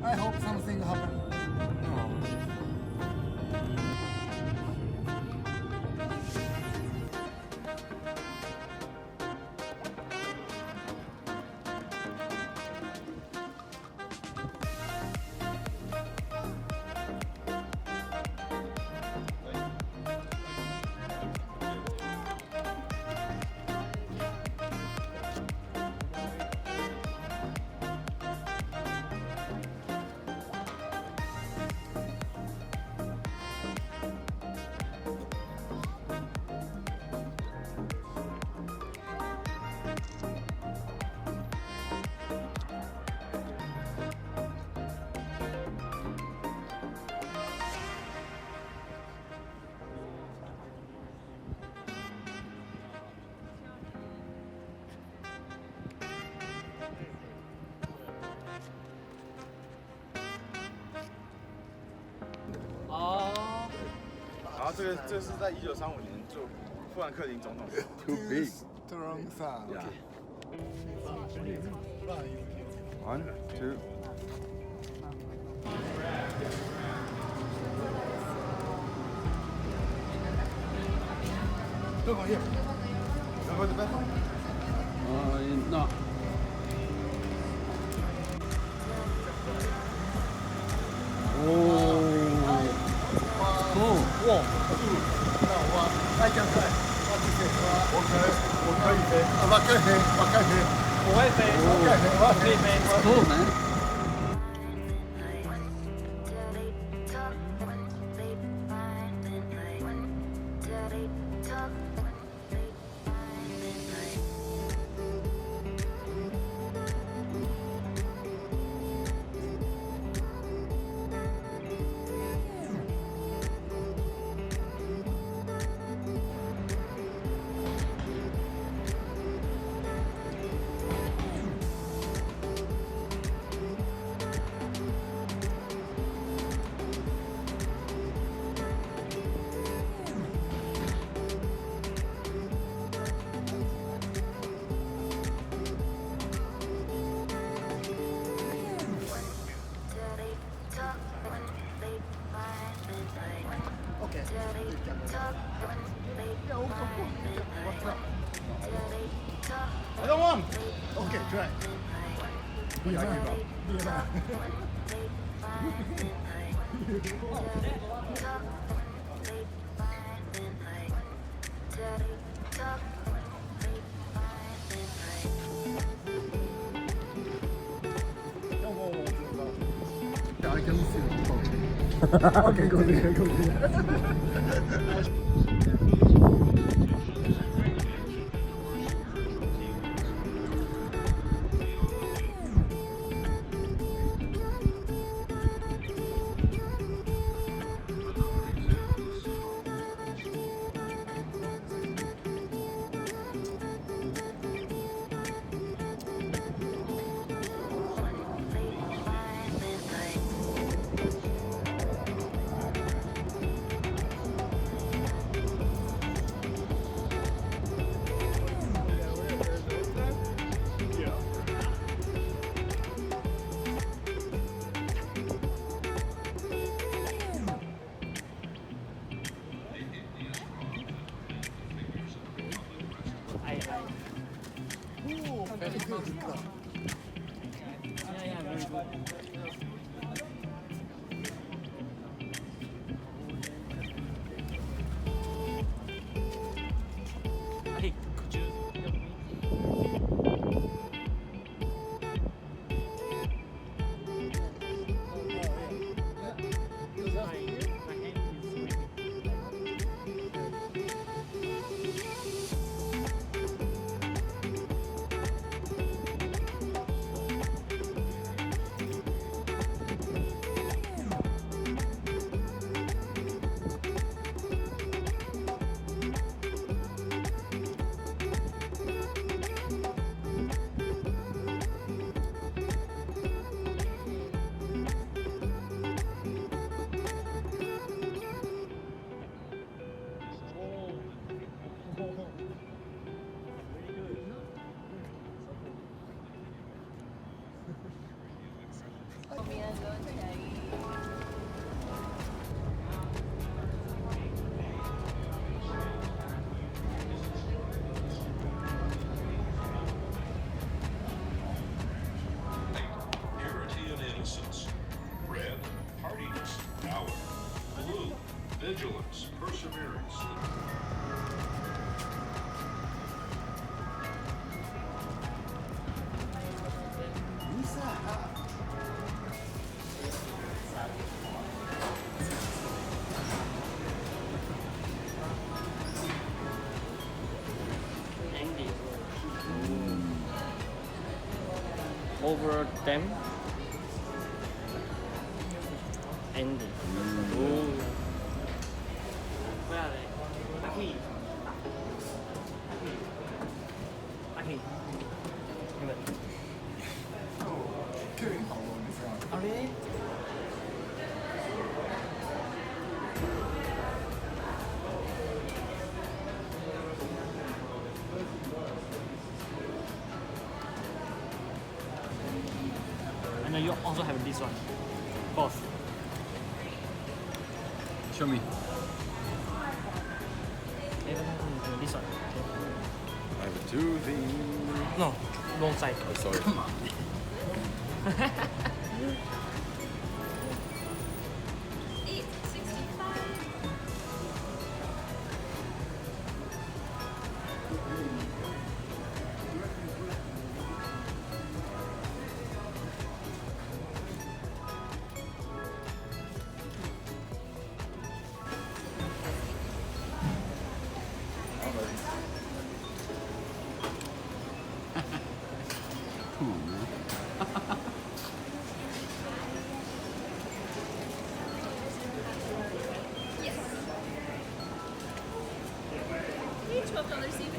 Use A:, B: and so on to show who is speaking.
A: I hope something happen.
B: 这是在1935年就富兰克林总统。
C: Too big.
A: Strong sound.
C: Yeah. 1, 2.
A: Look on here.
B: Remember the back?
C: No. Cool, man.
A: I don't want. Okay, try. Be happy, bro. Be happy. I can see it. Okay, go there, go there. Very good.
D: Yeah, very good. Hey, could you help me? My hand is over them. Ending. Ooh. Where are they? Aquí. Aquí. Aquí.
A: 客人好多，你知道吗？
D: Oh really? And then you also have this one. Both.
C: Show me.
D: Even this one.
C: I have two things.
D: No, wrong side.
C: Oh, sorry.
A: Come on.
C: Come on, man.
E: $12 seafood.